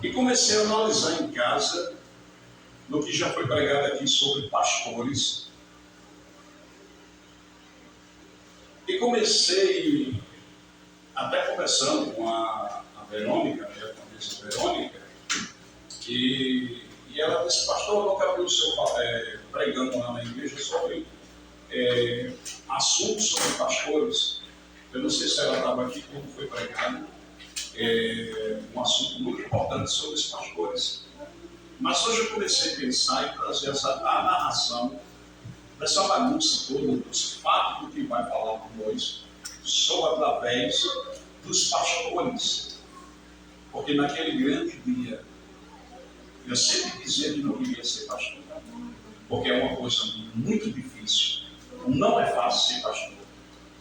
E comecei a analisar em casa no que já foi pregado aqui sobre pastores. E comecei, até conversando com a Verônica, a diaconisa Verônica, e ela disse: pastor, eu nunca vi o senhor pregando lá na igreja sobre assuntos sobre pastores. Eu não sei se ela estava aqui quando foi pregado um assunto muito importante sobre os pastores. Mas hoje eu comecei a pensar e trazer a narração dessa bagunça toda, dos fatos que vai falar conosco, só através dos pastores. Porque naquele grande dia, eu sempre dizia que não queria ser pastor, porque é uma coisa muito difícil. Não é fácil ser pastor.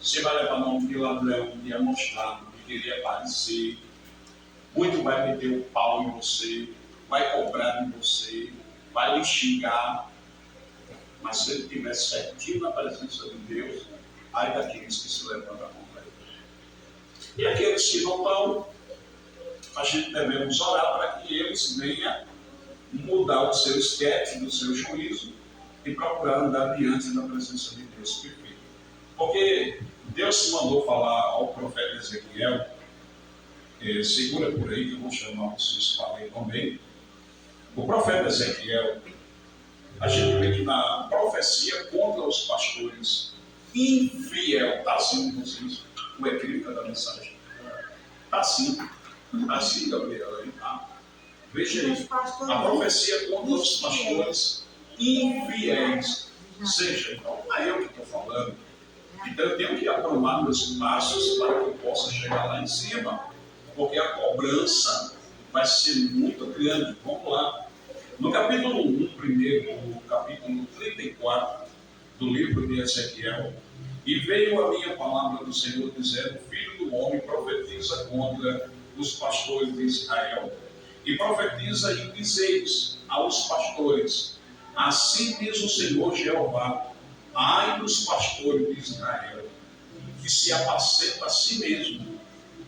Você vai levar nome de ladrão, de amostrado, de querer aparecer. Muito vai meter o pau em você, vai cobrar de você, vai lhe xingar. Mas se ele estiver certinho na presença de Deus, ai daqueles que se levantam contra ele. E aqueles que não estão, a gente devemos orar para que eles venham mudar o seu esquete, o seu juízo e procurar andar diante da presença de Deus perfeito. Porque Deus se mandou falar ao profeta Ezequiel, segura por aí que eu vou chamar vocês para ler também. O profeta Ezequiel, a gente vê que na profecia contra os pastores infiel, está assim, vocês, o eclipse da mensagem. Está assim, Gabriela, aí, tá? Veja aí, a profecia contra os pastores infiéis. Ou seja, então não é eu que estou falando. Então eu tenho que aprumar meus passos para que eu possa chegar lá em cima. Porque a cobrança vai ser muito grande. Vamos lá. No capítulo 1, primeiro, no capítulo 34 do livro de Ezequiel, e veio a minha palavra do Senhor dizendo: filho do homem, profetiza contra os pastores de Israel, e profetiza e dizeis aos pastores: assim diz o Senhor Jeová, ai dos pastores de Israel, que se apacenta a si mesmo,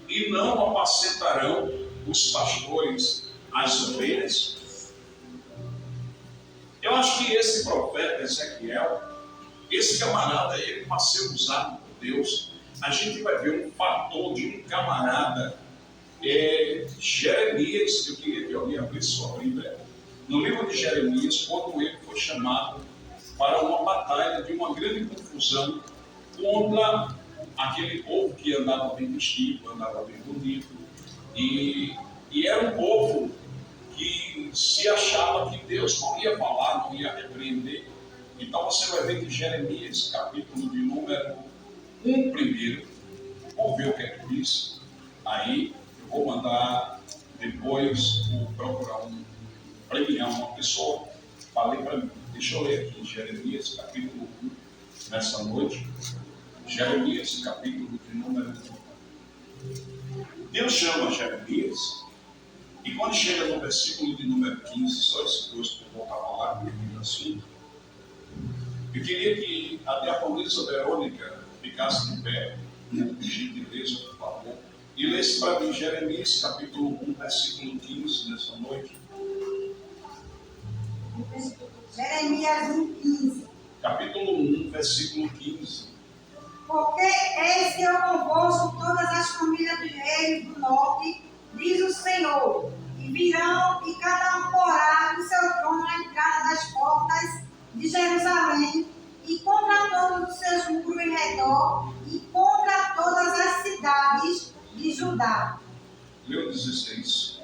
e não apacentarão os pastores as ovelhas. Eu acho que esse profeta Ezequiel, esse camarada, ele vai ser usado por Deus. A gente vai ver um fator de um camarada, Jeremias. Eu queria que alguém abrisse sua Bíblia. No livro de Jeremias, quando ele foi chamado para uma batalha de uma grande confusão contra aquele povo que andava bem vestido, andava bem bonito, e era um povo que se achava que Deus não ia falar, não ia repreender. Então você vai ver que Jeremias, capítulo de número 1 primeiro, vamos ver o que é que diz. Aí eu vou mandar depois procurar premiar uma pessoa. Falei para mim, deixa eu ler aqui Jeremias, capítulo 1, nessa noite. Jeremias, capítulo de número 1. Deus chama Jeremias, e quando chega no versículo de número 15, só esses dois que eu vou falar, porque assunto, eu queria que a diaconisa Verônica ficasse de pé, de gentileza, por favor, e lesse para mim Jeremias, capítulo 1, versículo 15, nessa noite. Jeremias 1,15. Capítulo 1, versículo 15. Porque eis que eu convoco todas as famílias dos reis do norte, diz o Senhor, e virão, e cada um porá no seu trono à entrada das portas de Jerusalém, e contra todos os seus muros em redor, e contra todas as cidades de Judá. Leu 16.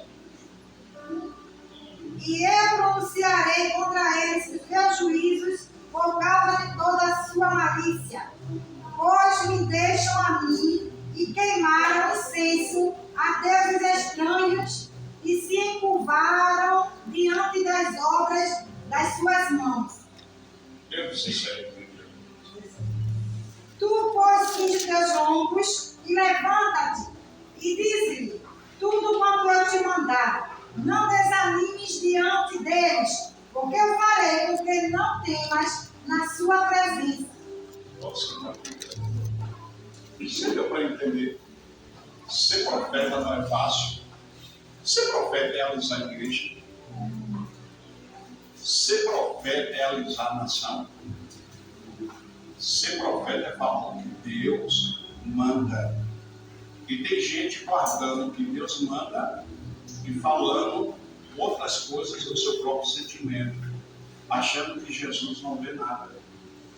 E eu pronunciarei contra eles os meus juízos por causa de toda a sua malícia, pois me deixam a mim e queimaram incenso a deuses estranhos e se encurvaram diante das obras das suas mãos. Leu 17. Tu, pois, cinge teus ombros e levanta-te e dize-lhe tudo quanto eu te mandar. Não desanimes diante deles, porque eu farei com que não temas na sua presença. Nossa, isso deu para entender. Ser profeta não é fácil. Ser profeta é alisar a igreja. Ser profeta é alisar a nação. Ser profeta é falar o que Deus manda. E tem gente guardando o que Deus manda e falando outras coisas do seu próprio sentimento, achando que Jesus não vê nada.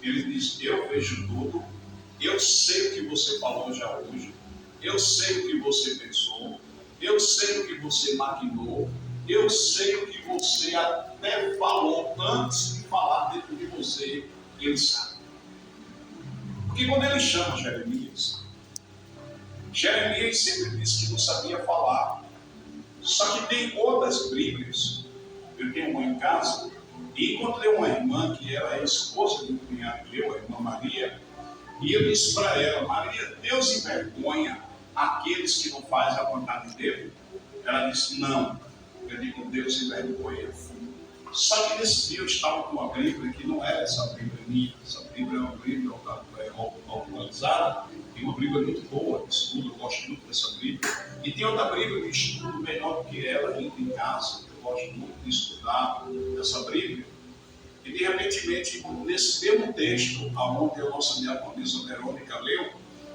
Ele diz: eu vejo tudo, eu sei o que você falou já hoje, eu sei o que você pensou, eu sei o que você maquinou, eu sei o que você até falou antes de falar dentro de você. Ele sabe. Porque quando ele chama Jeremias sempre disse que não sabia falar. Só que tem outras Bíblias. Eu tenho uma em casa e encontrei uma irmã que era a esposa de um cunhado meu, a irmã Maria, e eu disse para ela: Maria, Deus envergonha aqueles que não fazem a vontade dele? Ela disse: não. Eu digo: Deus envergonha. Só que nesse dia eu estava com uma Bíblia que não era essa Bíblia minha. Essa Bíblia é uma Bíblia autorizada e uma Bíblia muito boa de estudo. Eu gosto muito dessa Bíblia. E tem outra Bíblia de estudo melhor do que ela ainda em casa. Eu gosto muito de estudar essa Bíblia. E de repente, nesse mesmo texto, onde a nossa diaconisa Verônica leu,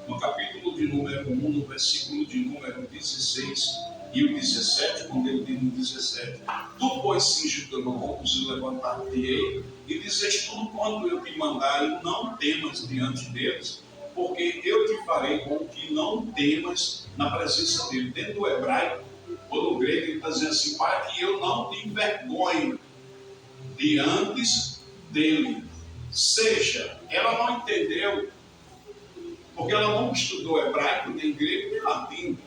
no capítulo de número 1, no versículo de número 16 e o 17, quando ele diz no 17: tu, pois, cinge os teus lombos e levantar-te-ei, e dizes tudo quanto eu te mandar, e não temas diante deles, porque eu te farei com que não temas na presença dele. Dentro do hebraico, ou no grego, ele está dizendo assim: para que eu não te envergonhe diante dele. Seja, ela não entendeu, porque ela não estudou hebraico, nem grego, nem latim.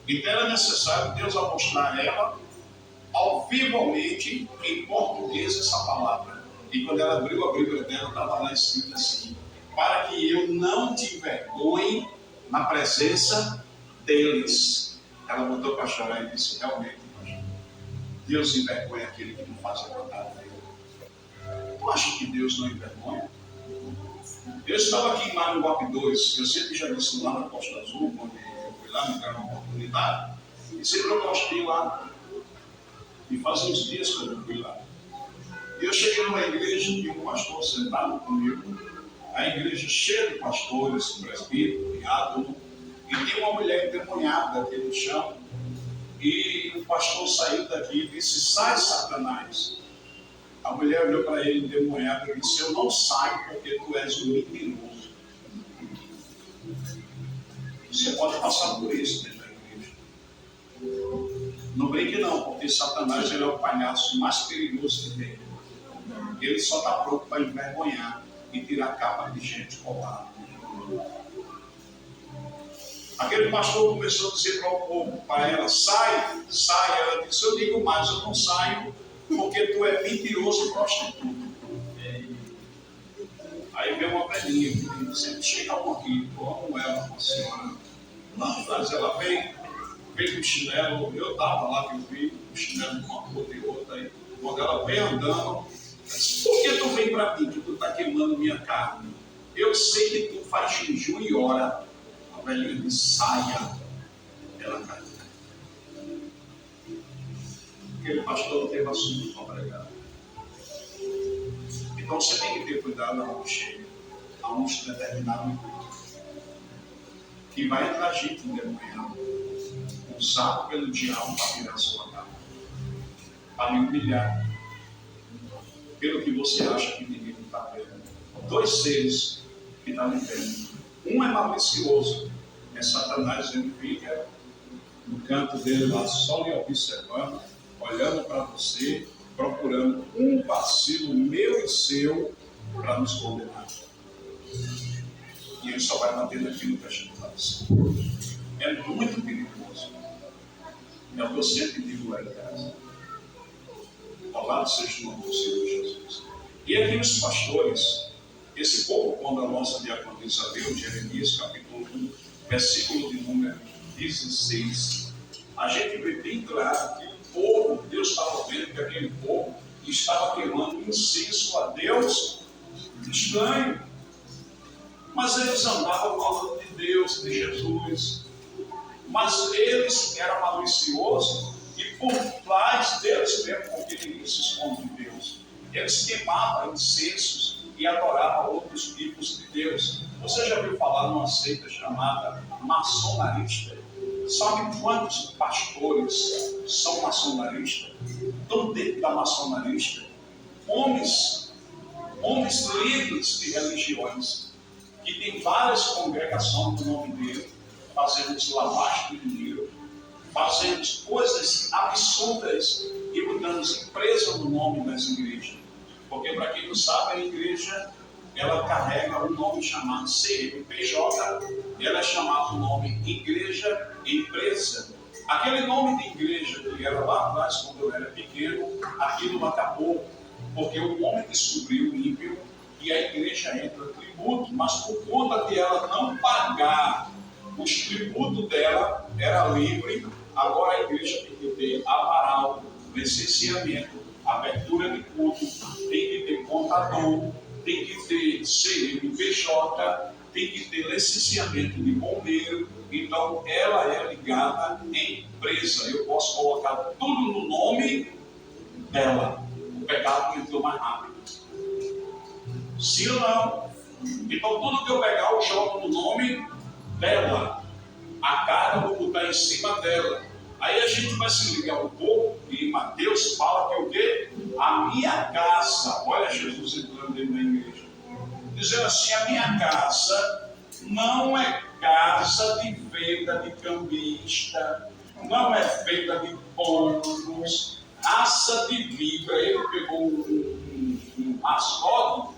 Então era necessário Deus mostrar a ela, audivelmente, em português, essa palavra. E quando ela abriu a Bíblia dela, estava lá escrito assim: para que eu não te envergonhe na presença deles. Ela botou para chorar e disse: realmente, Deus envergonha aquele que não faz a vontade dele. Tu acha que Deus não envergonha? Eu estava aqui em Maranguape 2, eu sempre já disse lá na Costa Azul, quando eu fui lá, me deram uma oportunidade, e sempre eu gostei lá. E faz uns dias que eu fui lá. E eu cheguei numa igreja e um pastor sentado comigo, a igreja cheia de pastores, presbíteros, diáconos, e tinha uma mulher endemoniada aqui no chão. E o pastor saiu daqui e disse: sai, Satanás. A mulher olhou para ele endemoniada e disse: eu não saio porque tu és um mentiroso. Você pode passar por isso dentro da igreja. Não brinque não, porque Satanás ele é o palhaço mais perigoso que tem. Ele só está pronto para envergonhar e tirar a capa de gente colada. Aquele pastor começou a dizer para o povo, para ela: sai, sai. Ela disse: eu digo mais, eu não saio porque tu é mentiroso e prostituto. Aí veio uma velhinha que disse: chega um aqui, eu amo ela, uma senhora. Mas ela veio com o chinelo, eu estava lá que eu vi, o chinelo de uma ponta e outra. Aí, quando ela veio andando, disse: por que tu vem para mim, que tu está queimando minha carne? Eu sei que tu faz jejum e ora. A velhinha disse: saia. Ela caiu. Aquele pastor não teve assunto para pregar. Então você tem que ter cuidado aonde chega, aonde determinado encontro. Que vai entrar gente endemoniada, usado pelo diabo para virar sua cara, para lhe humilhar, pelo que você acha que ninguém está vendo. Dois seres que estão lhe vendo. Um é malicioso, é Satanás, ele fica no canto dele lá, só lhe observando, olhando para você, procurando um vacilo meu e seu para nos condenar. E ele só vai bater naquilo que a gente faz. É muito perigoso. É o que eu sempre digo lá em casa. Louvado seja o nome do Senhor Jesus. E aqui os pastores, esse povo, quando a nossa diaconisa leu Jeremias capítulo 1, versículo de número 16, a gente vê bem claro que o povo, Deus estava vendo que aquele povo estava queimando incenso a Deus estranho. Mas eles andavam falando de Deus, de Jesus. Mas eles eram maliciosos E por trás deles mesmo, porque ninguém se esconde de Deus, eles queimavam incensos e adoravam outros tipos de Deus. Você já ouviu falar numa seita chamada maçonarista? Sabe quantos pastores são maçonaristas? Estão dentro da maçonarista homens líderes de religiões, que tem várias congregações no nome dele, fazendo lavagem de dinheiro, fazendo coisas absurdas e botando empresa no nome das igrejas. Porque, para quem não sabe, a igreja ela carrega um nome chamado CNPJ, ela é chamada o nome Igreja Empresa. Aquele nome de igreja que era lá atrás, quando eu era pequeno, aquilo acabou, porque o homem descobriu o ímpio e a igreja entra tributo, mas por conta de ela não pagar os tributos dela, era livre. Agora a igreja tem que ter avaral, licenciamento, abertura de culto, tem que ter contador, tem que ter CNPJ, tem que ter licenciamento de bombeiro. Então ela é ligada em empresa. Eu posso colocar tudo no nome dela. O pecado entrou mais rápido. Sim ou não? Então tudo que eu pegar eu jogo no nome dela. A cara eu vou botar em cima dela. Aí a gente vai se ligar um pouco e Mateus fala que o quê? A minha casa, olha Jesus entrando dentro da igreja, dizendo assim, a minha casa não é casa de venda de cambista, não é feita de pombos, raça de vibra. Ele pegou um raçode,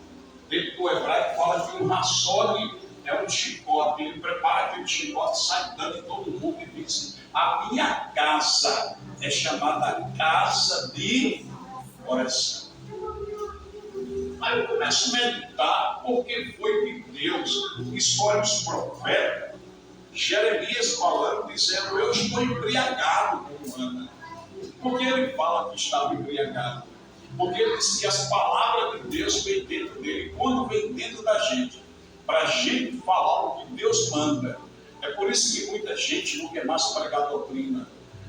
dentro do hebraico fala que um raçode é um chicote, ele prepara aquele chicote, sai dando em todo mundo e diz, a minha casa é chamada casa de oração. Aí eu começo a meditar, porque foi que Deus escolhe os profetas, Jeremias falando, dizendo, eu estou embriagado com Ana. Por que ele fala que estava embriagado? Porque ele disse que as palavras de Deus vêm dentro dele, quando vem dentro da gente, para a gente falar o que Deus manda. É por isso que muita gente não quer mais pregar doutrina,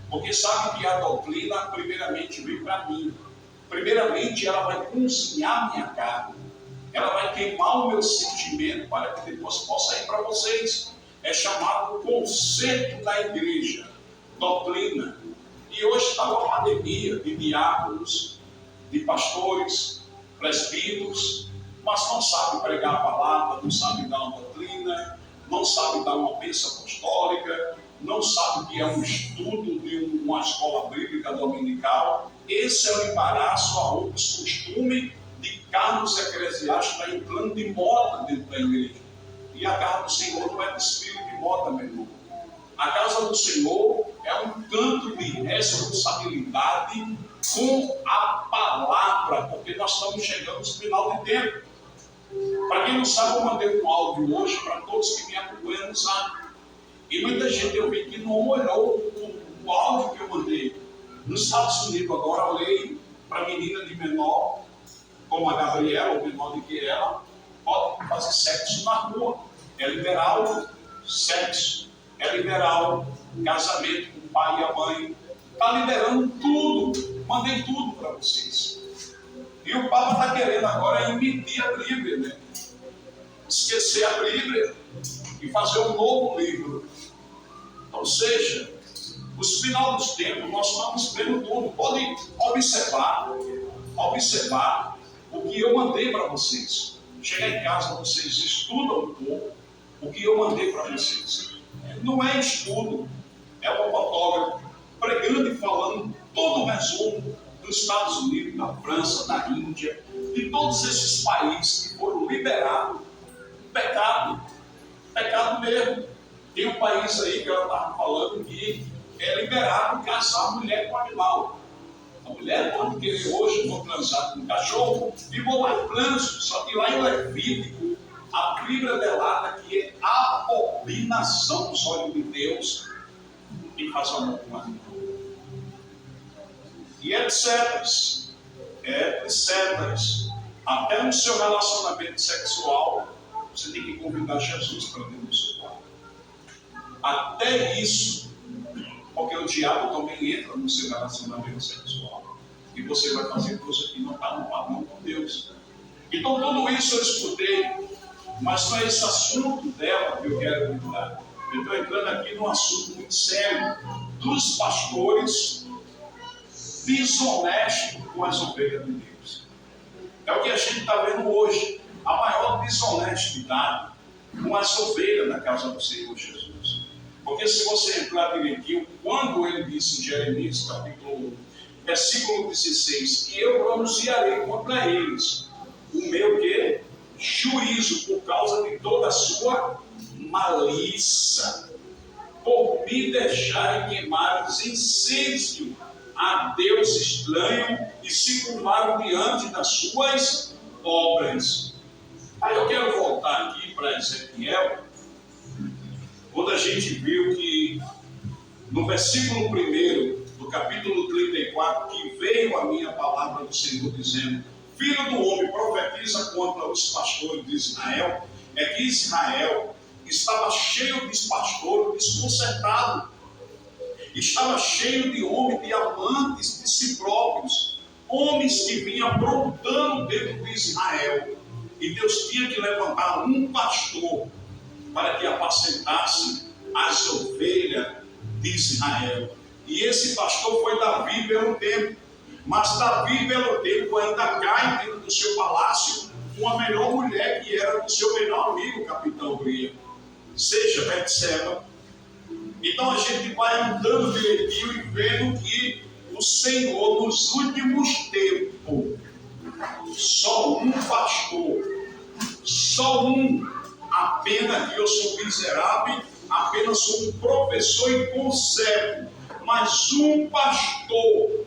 porque sabe que a doutrina primeiramente vem para mim. Primeiramente ela vai cozinhar minha carne, ela vai queimar o meu sentimento para que depois possa ir para vocês. É chamado conceito da igreja, doutrina. E hoje está uma pandemia de diáconos, de pastores, presbíteros, mas não sabe pregar a palavra, não sabe dar uma doutrina, não sabe dar uma bênção apostólica, não sabe o que é um estudo de uma escola bíblica dominical. Esse é o embaraço a outros costumes de cargos eclesiásticos está entrando de moda dentro da igreja. E a casa do Senhor não é de espírito de moda, meu irmão. A casa do Senhor é um canto de responsabilidade com a palavra, porque nós estamos chegando no final de tempo. Para quem não sabe, eu mandei um áudio hoje para todos que me acompanham no Zap. E muita gente eu vi que não olhou o áudio que eu mandei. Nos Estados Unidos, agora a lei para menina de menor, como a Gabriela, ou menor do que ela, pode fazer sexo na rua. É liberal sexo, é liberal casamento com o pai e a mãe. Está liberando tudo. Mandei tudo para vocês. E o Papa está querendo agora emitir a Bíblia, né? Esquecer a Bíblia e fazer um novo livro. Ou seja, os final dos tempos nós estamos vendo tudo. Podem observar o que eu mandei para vocês. Chegar em casa, vocês estudam um pouco o que eu mandei para vocês. Não é estudo, é um fotógrafo pregando e falando todo o resumo dos Estados Unidos, da França, da Índia, de todos esses países que foram liberados. Pecado mesmo. Tem um país aí que ela estava falando que é liberado casar mulher com animal. A mulher pode querer hoje, vou transar com um cachorro e vou lá transo. Só que lá em Levítico, a Bíblia delata que é abominação dos olhos de Deus em fazer amor com um animal. E etc. Até no seu relacionamento sexual, você tem que convidar Jesus para dentro do seu quarto. Até isso Porque o diabo também entra no seu relacionamento sexual. E você vai fazer coisa que não está no padrão com Deus. Então tudo isso eu escutei, mas não é esse assunto dela que eu quero entrar. Eu estou entrando aqui num assunto muito sério dos pastores desonestos com as ovelhas de Deus. É o que a gente está vendo hoje. A maior desonestidade com as ovelhas da casa do Senhor Jesus. Porque se você entrar direitinho, quando ele disse em Jeremias, capítulo 1, versículo 16, que eu pronunciarei contra eles o meu quê? Juízo, por causa de toda a sua malícia, por me deixarem queimar os incêndios a Deus estranho e se curvaram diante das suas obras. Aí eu quero voltar aqui para Ezequiel, quando a gente viu que no versículo 1 do capítulo 34, que veio a minha palavra do Senhor dizendo: Filho do homem, profetiza contra os pastores de Israel. É que Israel estava cheio de pastores desconcertados, estava cheio de homens, de amantes de si próprios, homens que vinham aprontando dentro de Israel. E Deus tinha que levantar um pastor para que apacentasse as ovelhas de Israel. E esse pastor foi Davi pelo tempo. Mas Davi pelo tempo ainda cai dentro do seu palácio com a melhor mulher que era do seu melhor amigo, capitão Urias, seja Betseba. Então a gente vai andando direitinho e vendo que o Senhor nos últimos tempos, só um pastor, só um, apenas que eu sou miserável, apenas sou um professor e conservo, mas um pastor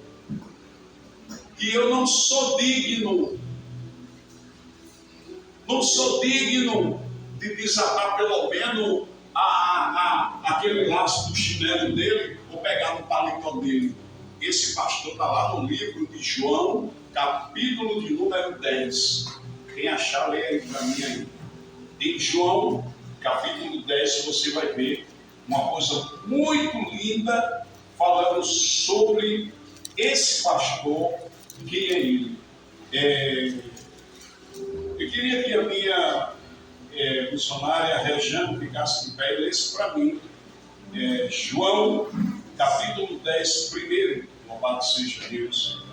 que eu não sou digno de desatar pelo menos aquele laço do chinelo dele ou pegar no paletó dele. Esse pastor está lá no livro de João, capítulo de número 10. Quem achar, lê aí para mim aí. Em João, capítulo 10, você vai ver uma coisa muito linda falando sobre esse pastor, quem é ele. Eu queria que a minha missionária Rejane ficasse de pé e lesse para mim. João, capítulo 10, primeiro. Louvado seja Deus.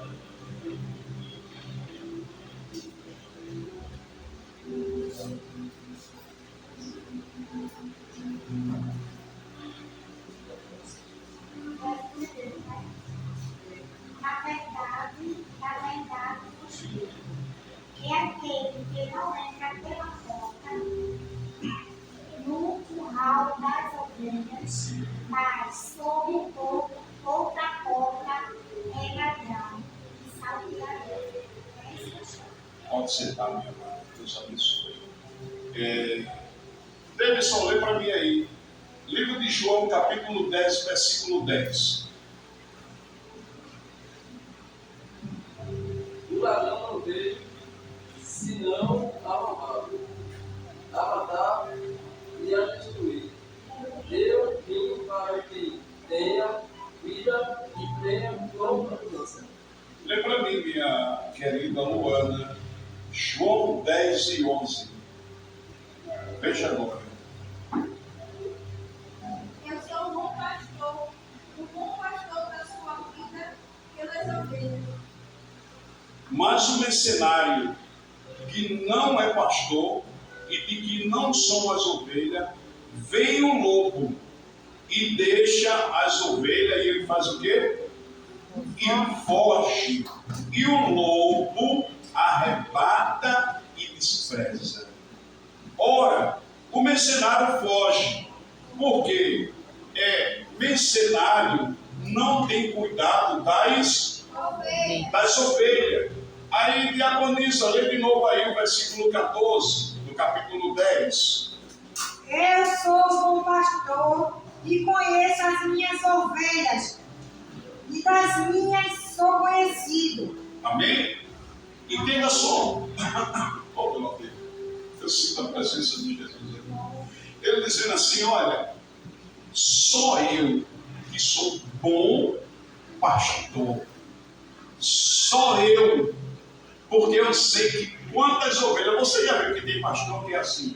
Na verdade, vos digo que aquele que não entra pela porta no curral das ovelhas, mas sob outra porta é ladrão e salteador. Pode sentar, minha amada. Deus abençoe. Davidson, lê para mim aí. Livro de João, capítulo 10, versículo 10. O ladrão não veio, senão a roubar, a matar e a destruir. Eu vim para que tenha vida e tenha com abundância. Lê para mim, minha querida Luana, João 10 e 11. Veja agora. Eu sou o bom pastor da sua vida pelas ovelhas. Mas o mercenário que não é pastor e de que não são as ovelhas, vem o lobo e deixa as ovelhas e ele faz o quê? E foge. E o lobo arrebata e despreza. Ora, o mercenário foge, porque mercenário não tem cuidado das ovelhas. Aí, diaconisa, lê de novo aí o versículo 14, do capítulo 10. Eu sou o bom pastor e conheço as minhas ovelhas, e das minhas sou conhecido. Amém? Entenda só. Oh, meu Deus. Eu sinto a presença de Jesus aqui. Ele dizendo assim: olha, só eu que sou pastor, só eu, porque eu sei que quantas ovelhas, você já viu que tem pastor que é assim,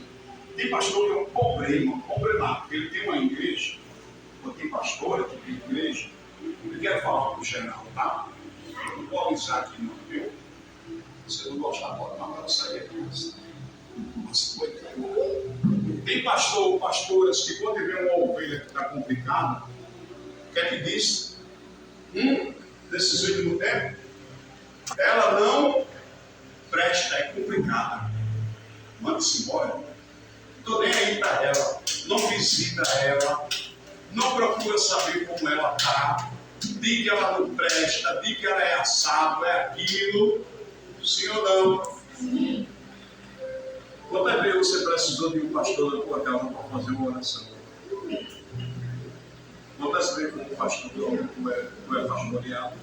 tem pastor que é um problema, porque ele tem uma igreja, ou tem pastora que tem igreja, eu quero falar para o geral, tá? Eu não vou avisar aqui não, viu? Você não gosta agora, mas agora sair aqui. Mas foi. Tem pastor ou pastoras que quando vê uma ovelha que está complicada, o que é que diz? Nesses últimos tempos, ela não presta, é complicada. Manda-se embora. Não estou nem aí para ela. Não visita ela. Não procura saber como ela está. Diz que ela não presta. Diz que ela é assado, é aquilo. Sim ou não? Sim. Quantas vezes você precisou de um pastor na tua casa para fazer uma oração? Quantas vezes como pastor tu é pastoreado?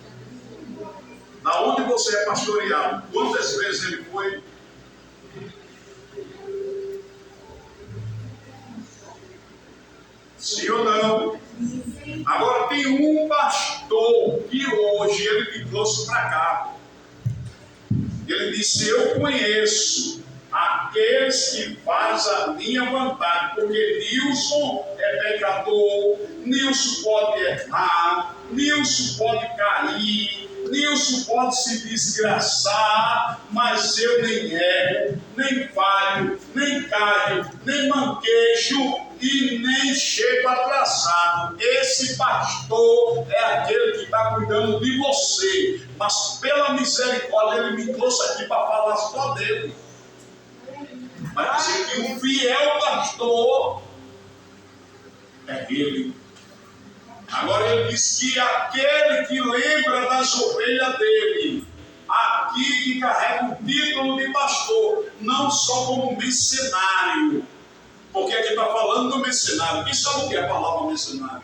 Da onde você é pastoreado? Quantas vezes ele foi? Sim ou não? Agora tem um pastor que hoje ele me trouxe para cá. Ele disse: eu conheço aqueles que fazem a minha vontade, porque Nilson é pecador, Nilson pode errar, Nilson pode cair, Nilson pode se desgraçar, mas eu nem erro, nem falho, nem caio, nem manquejo e nem chego atrasado. Esse pastor é aquele que está cuidando de você, mas pela misericórdia ele me trouxe aqui para falar só dele. Mas dizer que o fiel pastor é ele. Agora ele diz que aquele que lembra das ovelhas dele, aqui que carrega o título de pastor, não só como mercenário, porque aqui está falando do mercenário. Quem sabe o que é a palavra mercenário?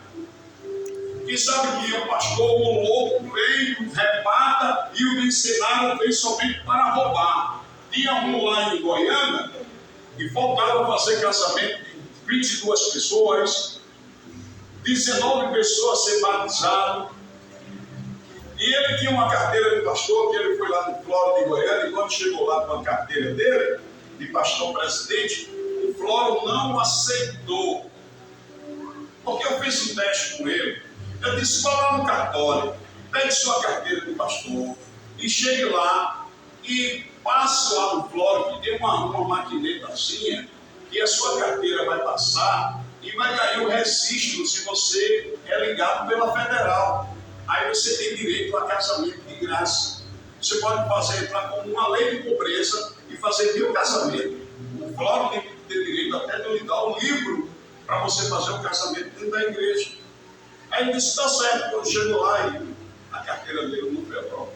Quem sabe que o pastor, o louco, vem, repata, e o mercenário vem somente para roubar. Tinha um lá em Goiânia, e faltava fazer casamento de 22 pessoas, 19 pessoas a ser batizadas. E ele tinha uma carteira de pastor, que ele foi lá no Floro de Goiânia, e quando chegou lá com a carteira dele, de pastor presidente, o Floro não aceitou. Porque eu fiz um teste com ele. Eu disse: vá lá no cartório, pegue sua carteira de pastor, e chegue lá, e passe lá no Floro, que tem uma maquinetazinha, que a sua carteira vai passar, e vai cair o registro se você é ligado pela federal. Aí você tem direito a casamento de graça. Você pode fazer, entrar com uma lei de pobreza e fazer 1000 casamentos. O Floro tem que ter direito até de lhe dar um livro para você fazer o casamento dentro da igreja. Aí ele disse: está certo. Quando chegou lá, e a carteira dele não foi aprovada.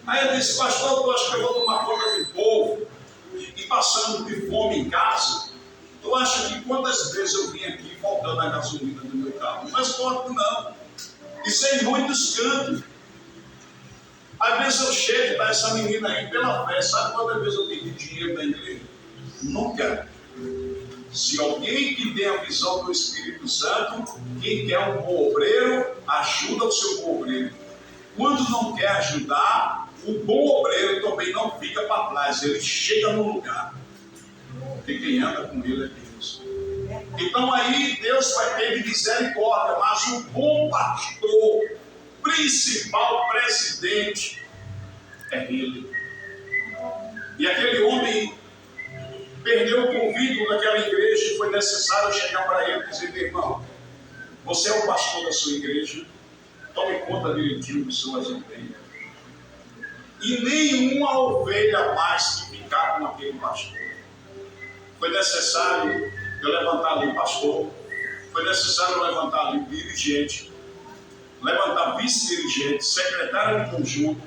Aí ele disse: pastor, tu acha que eu vou tomar conta do povo e passando de fome em casa? Tu acha que quantas vezes eu vim aqui faltando a gasolina do meu carro? Mas pode não. Isso é em muitos cantos. Às vezes eu chego para essa menina aí pela fé. Sabe quantas vezes eu pedi dinheiro da igreja? Nunca. Se alguém que tem a visão do Espírito Santo, quem quer um bom obreiro, ajuda o seu bom obreiro. Quando não quer ajudar, o bom obreiro também não fica para trás. Ele chega no lugar. Porque quem anda com ele é Deus. Então aí Deus vai ter misericórdia, mas o bom pastor, principal presidente, é ele. E aquele homem perdeu o convívio daquela igreja e foi necessário chegar para ele e dizer: meu irmão, você é o pastor da sua igreja, tome conta direitinho de suas ovelhas. E nenhuma ovelha mais que ficar com aquele pastor. Foi necessário eu levantar ali o pastor, foi necessário eu levantar ali o dirigente, levantar vice-dirigente, secretário de conjunto.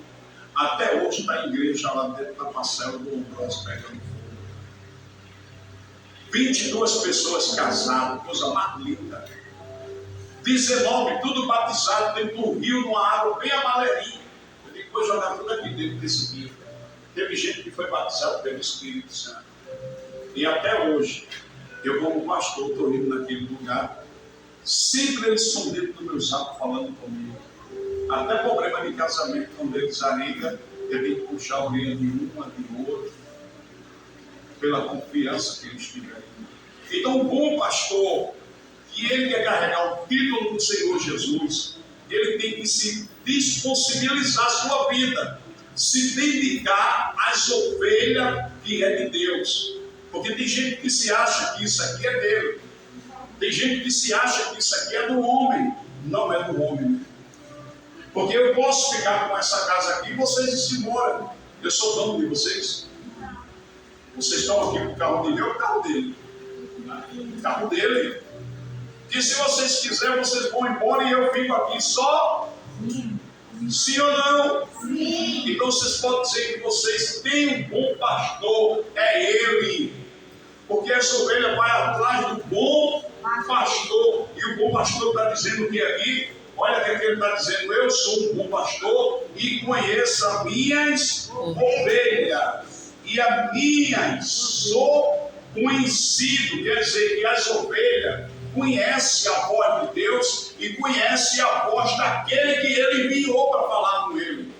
Até hoje está a igreja lá dentro da parcela do Lombroso pegando fogo. 22 pessoas casadas, coisa mais linda. 19, tudo batizado dentro do rio, numa água bem amarelinha. Eu digo: vou jogar tudo aqui dentro desse rio. Teve gente que foi batizado pelo Espírito Santo. E até hoje, eu como pastor estou indo naquele lugar, sempre eles estão dentro do meu saco falando comigo. Até problema de casamento, quando ele desarriga, ele tem que puxar a orelha de uma, de outro, pela confiança que eles tiverem. Então, o bom pastor, que ele quer carregar o título do Senhor Jesus, ele tem que se disponibilizar a sua vida, se dedicar às ovelhas que é de Deus. Porque tem gente que se acha que isso aqui é dele. Tem gente que se acha que isso aqui é do homem. Não é do homem. Porque eu posso ficar com essa casa aqui e vocês se moram. Eu sou dono de vocês. Vocês estão aqui com o carro de Deus, o carro dele. O carro dele. Que se vocês quiserem, vocês vão embora e eu fico aqui só. Sim ou não? Sim. Então vocês podem dizer que vocês têm um bom pastor, é ele. Porque essa ovelha vai atrás do bom pastor. E o bom pastor está dizendo que aqui, olha o que ele está dizendo: eu sou um bom pastor e conheço as minhas ovelhas. E as minhas sou conhecido. Quer dizer que as ovelhas conhecem a voz de Deus e conhecem a voz daquele que ele enviou para falar com ele.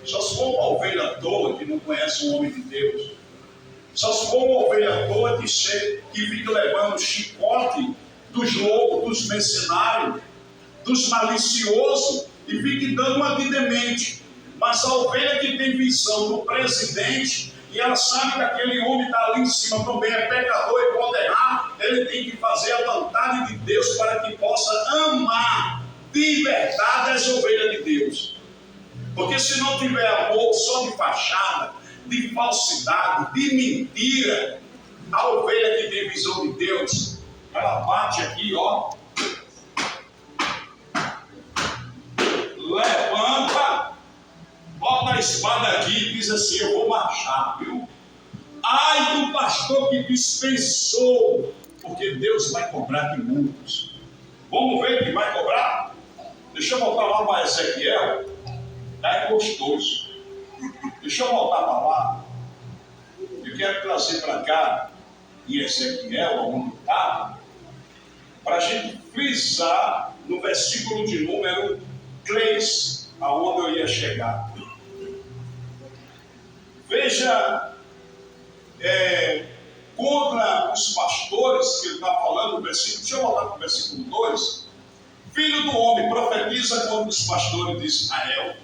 Só se for uma ovelha tola que não conhece o homem de Deus. Só se for uma ovelha tola que fica levando chicote dos loucos, dos mercenários, dos maliciosos e fica dando uma de demente. Mas a ovelha que tem visão do presidente e ela sabe que aquele homem está ali em cima também é pecador e pode errar, ele tem que fazer a vontade de Deus para que possa amar de verdade as ovelhas de Deus. Porque se não tiver amor só de fachada, de falsidade, de mentira, a ovelha que tem visão de Deus, ela bate aqui, ó, levanta, bota a espada aqui e diz assim: eu vou marchar, viu? Ai do pastor que dispensou, porque Deus vai cobrar de muitos. Vamos ver que vai cobrar? Deixa eu voltar lá para Ezequiel. É gostoso. Deixa eu voltar para lá. Eu quero trazer para cá, em Ezequiel, onde estava, para a gente frisar no versículo de número 3, aonde eu ia chegar. Veja, contra os pastores que ele está falando, no versículo, deixa eu voltar para o versículo 2. Filho do homem, profetiza contra os pastores de Israel,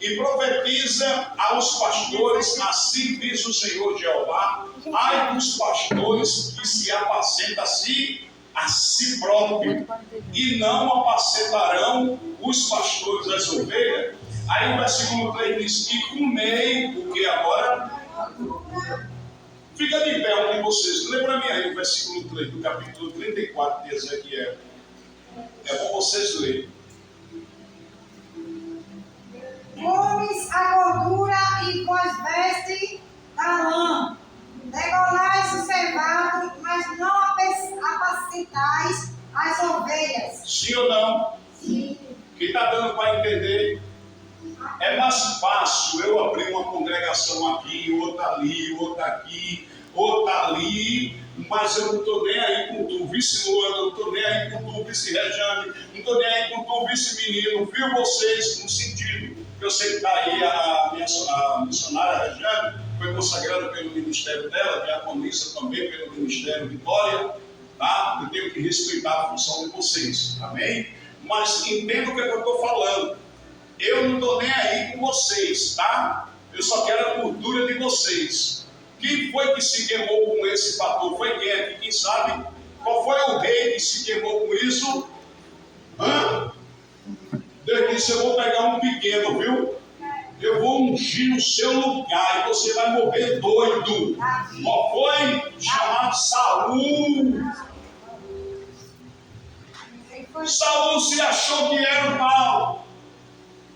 e profetiza aos pastores, assim diz o Senhor Jeová: ai dos pastores que se apacentam a si próprio, e não apacentarão os pastores das ovelhas. Aí o versículo 3 diz: e comei, o que agora? Fica de pé onde vocês. Lembra-me aí o versículo 3 do capítulo 34 de Ezequiel. É bom vocês lerem. Comes a gordura e vós veste da lã. Degolais o cevado, mas não apacentais as ovelhas. Sim ou não? Sim. Que está dando para entender? É mais fácil eu abrir uma congregação aqui, outra ali, outra aqui, outra ali, mas eu não estou nem aí com tu, vice-Luana, eu não estou nem aí com tu, vice-Rejane, não estou nem aí com tu, vice-menino, viu vocês, no sentido que eu sei que está aí a missionária Rejane, foi consagrada pelo ministério dela, que é a Conissa também pelo ministério Vitória, tá? Eu tenho que respeitar a função de vocês, amém? Mas entenda o que eu estou falando. Eu não estou nem aí com vocês, tá? Eu só quero a cultura de vocês. Quem foi que se queimou com esse fator? Foi quem aqui? Quem sabe? Qual foi o rei que se queimou com isso? Deus disse: eu vou pegar um pequeno, viu? Eu vou ungir no seu lugar e você vai morrer doido. Qual foi? Chamado Saul. Saul se achou que era o mal.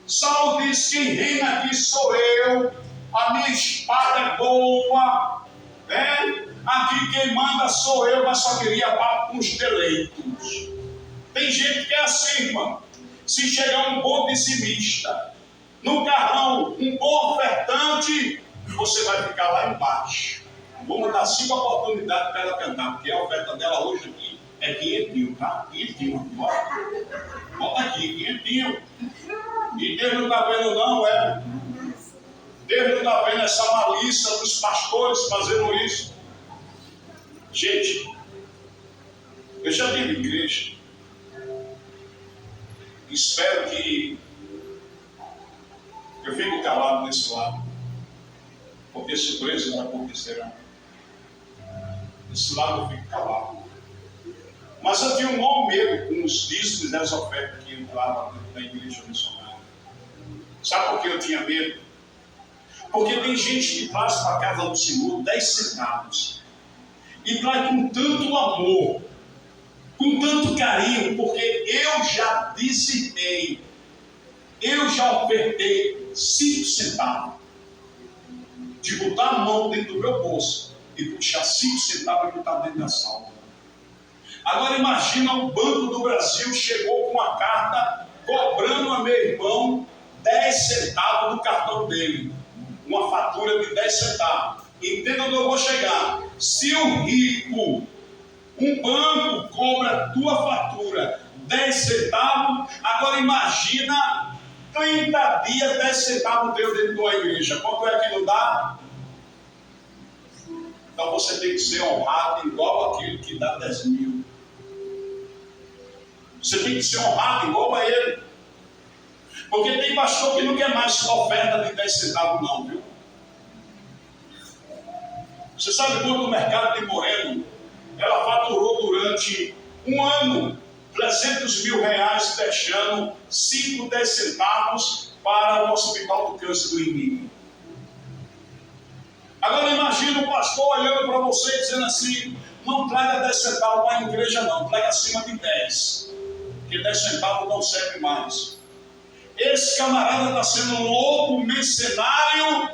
Saul disse: quem reina aqui sou eu, a minha espada é boa, né? Aqui quem manda sou eu, mas só queria papo com os deleitos. Tem gente que é assim, irmão. Se chegar um bom dizimista, no carrão, um bom ofertante, você vai ficar lá embaixo. Vamos dar 5 oportunidades para ela cantar, porque a oferta dela hoje aqui é 500, tá? 500, bota aqui, 500. E Deus não está vendo não, é? Deus não está vendo essa malícia dos pastores fazendo isso. Gente, eu já tive igreja. Espero que eu fique calado nesse lado, porque surpresas acontecerão. Desse lado eu fico calado. Mas eu tinha um mau medo com os dízimos e as ofertas que entravam dentro da igreja missionária. Sabe por que eu tinha medo? Porque tem gente que traz para a casa do Senhor 10 centavos e traz com tanto amor, com tanto carinho, porque eu já dizimei, eu já ofertei 5 centavos, de botar a mão dentro do meu bolso e puxar 5 centavos e botar dentro da salva. Agora imagina, o Banco do Brasil chegou com uma carta cobrando a meu irmão 10 centavos do cartão dele, uma fatura de 10 centavos. Entenda onde eu vou chegar. Se o rico, um banco cobra a tua fatura 10 centavos, agora imagina 30 dias, 10 centavos deu dentro da igreja. Quanto é que não dá? Então você tem que ser honrado igual aquele que dá 10 mil. Você tem que ser honrado igual a ele. Porque tem pastor que não quer mais oferta de 10 centavos não, viu? Você sabe quanto o mercado de Moreno, ela faturou durante um ano 300 mil reais, deixando 5, 10 centavos para o Hospital do Câncer do Inimigo. Agora imagina o pastor olhando para você e dizendo assim: não traga 10 centavos para a igreja não, traga acima de 10. Porque 10 centavos não serve mais. Esse camarada está sendo um louco mercenário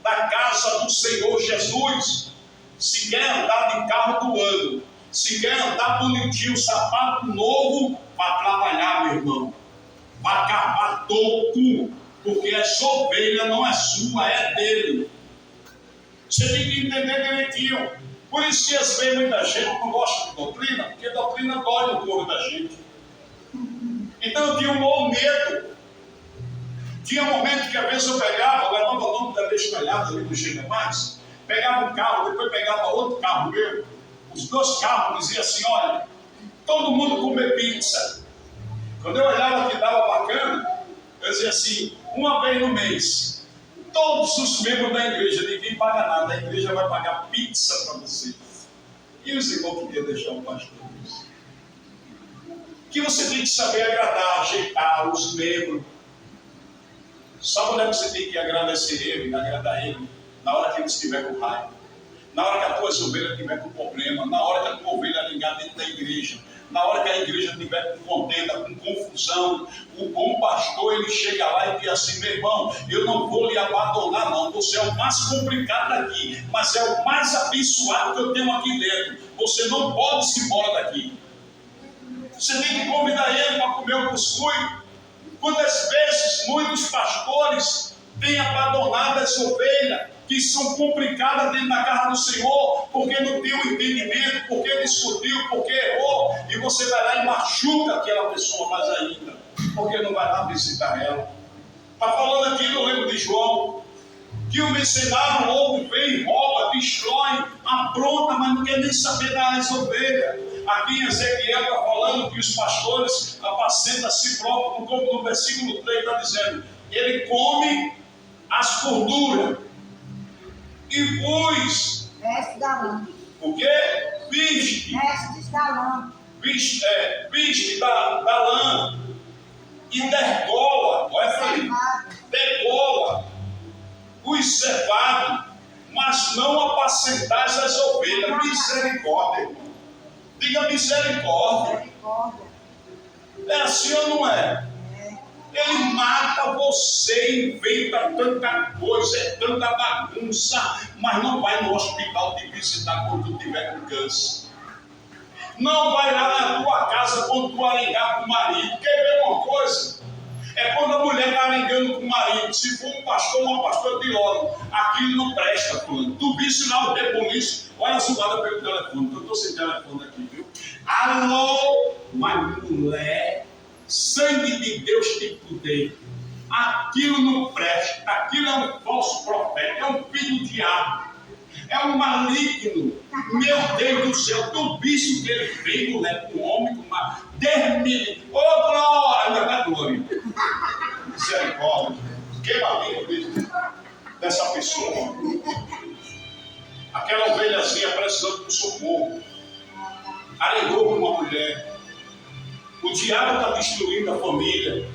da casa do Senhor Jesus. Se quer andar de carro do ano, se quer andar bonitinho, sapato novo, vai trabalhar, meu irmão. Vai cavar toco, porque essa ovelha não é sua, é dele. Você tem que entender direitinho. Por isso que às vezes muita gente não gosta de doutrina, porque doutrina dói no corpo da gente. Então eu tinha um mau medo. Tinha um momento que às vezes eu pegava, agora não o nome da bestalhada ali do Chega Mais, pegava um carro, depois pegava outro carro meu, os 2 carros diziam assim: olha, todo mundo comer pizza. Quando eu olhava que dava bacana, eu dizia assim: uma vez no mês, todos os membros da igreja, ninguém paga nada, a igreja vai pagar pizza para vocês. E os irmãos queriam deixar o pastor isso. Que você tem que saber agradar, ajeitar os membros. Sabe onde é que você tem que agradecer ele, agradar ele? Na hora que ele estiver com raiva, na hora que a tua ovelha estiver com problema, na hora que a tua ovelha ligar dentro da igreja, na hora que a igreja estiver com contenda, com confusão, o bom pastor ele chega lá e diz assim: meu irmão, eu não vou lhe abandonar não, você é o mais complicado aqui, mas é o mais abençoado que eu tenho aqui dentro, você não pode se embora daqui. Você tem que convidar ele para comer o cuscuz. Quantas vezes muitos pastores têm abandonado as ovelhas que são complicadas dentro da casa do Senhor, porque não tem o entendimento, porque discutiu, porque errou, e você vai lá e machuca aquela pessoa mais ainda, porque não vai lá visitar ela. Está falando aqui no livro de João, que o mercenário louco vem, rouba, destrói, apronta, mas não quer nem saber das ovelhas. Aqui em Ezequiel está falando que os pastores apacentam a si próprios, como no versículo 3 está dizendo: ele come as gorduras e vos Veste da lã. o quê? Viste Vestes da lã. viste da lã e degola, olha aí, degola os cevados, mas não apacentais as ovelhas. Misericórdia, irmão. Diga misericórdia. Misericórdia. É assim ou não é? Ele mata você, inventa tanta coisa, é tanta bagunça, mas não vai no hospital te visitar quando tu tiver com câncer. Não vai lá na tua casa quando tu arengar com o marido. Quer ver uma coisa? É quando a mulher está arengando com o marido. Se for um pastor ou uma pastora, de logo, aquilo não presta, fulano. Tu visse lá o polícia, olha a zoada pelo telefone, que eu estou sem telefone aqui, viu? Alô, mas mulher, sangue de Deus tem poder. aquilo não presta, aquilo é um falso profeta, é um filho do diabo, é um maligno. Meu Deus do céu, tudo isso que ele fez, mulher, com homem, com uma dermilha. Ô, glória, ainda dá glória. Misericórdia. Que maligno dessa pessoa. Aquela ovelhazinha precisando de socorro. Alegou com uma mulher. O diabo está destruindo a família.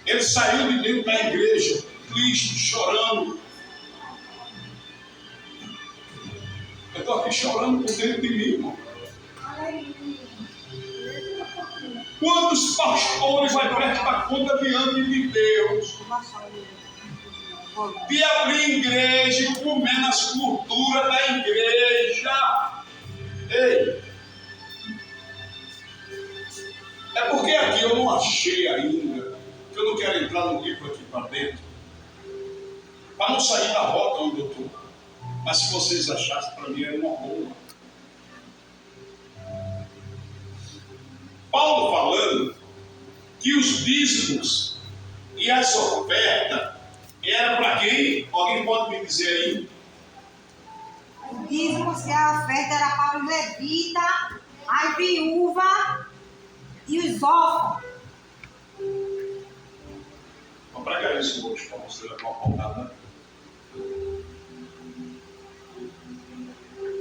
Ele saiu de dentro da igreja, triste, chorando. Eu estou aqui chorando por dentro de mim, irmão. Quantos pastores vai prestar conta diante de Deus? De abrir igreja e comer nas culturas da igreja. Ei! É porque aqui eu não achei ainda, que eu não quero entrar no livro aqui para dentro, para não sair da rota onde eu estou. Mas se vocês achassem, para mim era uma boa. Paulo falando que os dízimos e as ofertas eram para quem? Alguém pode me dizer aí? Os dízimos e a oferta era para os levitas, as viúvas e os órfãos. Vamos pregar isso hoje, para você levar uma paulada.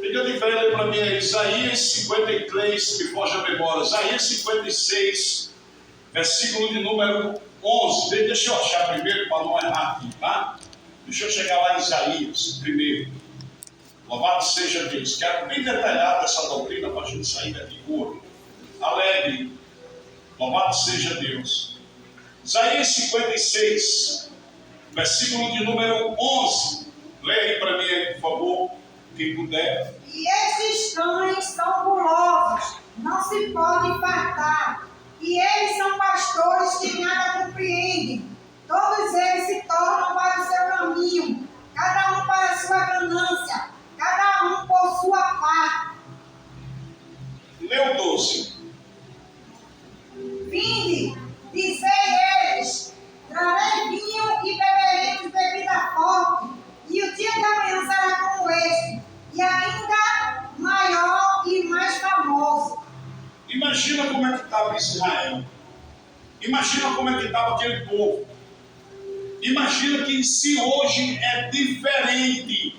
Fica de frente para mim aí, Isaías 53, que foge a memória. Isaías 56, versículo de número 11. Deixa eu achar primeiro para não errar aqui, tá? Deixa eu chegar lá em Isaías primeiro. Louvado seja Deus. Quero bem detalhado essa doutrina para a gente sair daqui boa. Alegre. Louvado seja Deus. Isaías 56, versículo de número 11. Leia aí para mim aí, por favor, quem puder. E esses cães são gulosos, não se pode fartar. E eles são pastores que nada compreendem. Todos eles se tornam para o seu caminho, cada um para a sua ganância, cada um por sua parte. Leu 12. Vinde, dizei eles, trarei vinho e beberemos bebida forte, e o dia da manhã será como este, e ainda maior e mais famoso. Imagina como é que estava Israel. Imagina como é que estava aquele povo. Imagina que se hoje é diferente.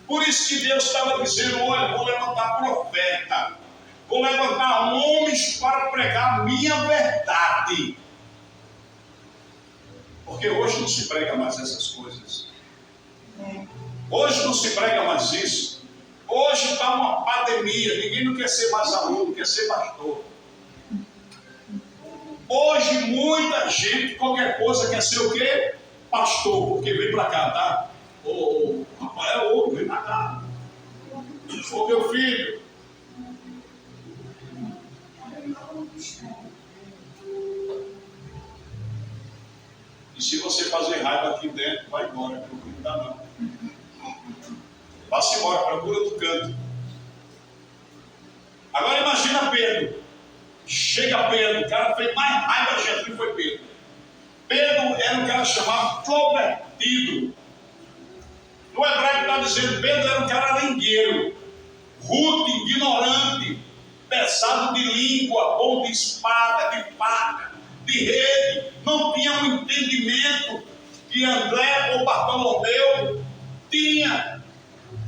Por isso que Deus estava dizendo, olha, vou levantar profeta. Vou levantar homens para pregar a minha verdade. Porque hoje não se prega mais essas coisas. Hoje não se prega mais isso. Hoje está uma pandemia. Ninguém não quer ser mais aluno, quer ser pastor. Hoje muita gente, qualquer coisa, quer ser o quê? Pastor. Porque vem para cá, tá? Ô, Rafael, vem para cá. Ô, meu filho. E se você fazer raiva aqui dentro, vai embora. Não procura não. Vá-se embora, procura outro canto. Agora imagina Pedro. Chega Pedro, o cara fez mais raiva de Jesus foi Pedro. Pedro era um cara chamado convertido. No hebraico está dizendo, Pedro era um cara arengueiro, rude, ignorante, pesado de língua, bom de espada, de faca, de rede, não tinha um entendimento que André ou Bartolomeu tinha.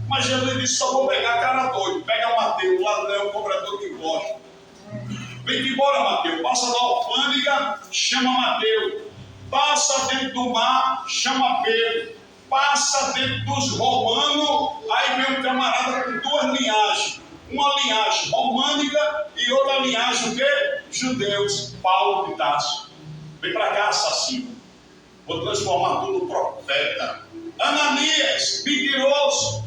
Mas Jesus disse, só vou pegar cara doido, pega Mateus, ladrão, cobrador de imposto. Vem embora, Mateus, passa na alfândega, chama Mateus, passa dentro do mar, chama Pedro, passa dentro dos romanos, aí vem um camarada com duas linhagens, uma linhagem românica e outra linhagem o quê? Judeus, Paulo de Tarso. Vem para cá, assassino, vou transformar tudo em profeta. Ananias, mentiroso,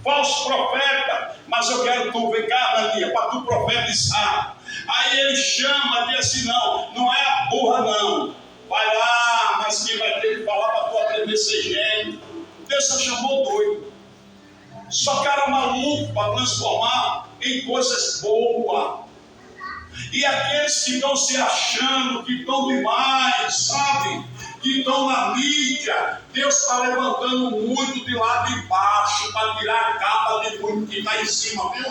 falso profeta, mas eu quero tu, vem cá, Ananias, para tu profetizar. Aí ele chama, diz assim, não é a burra não, vai lá, mas quem vai ter que falar para tu aprender a ser gente. Deus só chamou doido, só cara maluco para transformar em coisas boas. E aqueles que estão se achando, que estão demais, sabe? que estão na mídia. Deus está levantando muito de lá de baixo para tirar a capa de muito que está em cima, viu?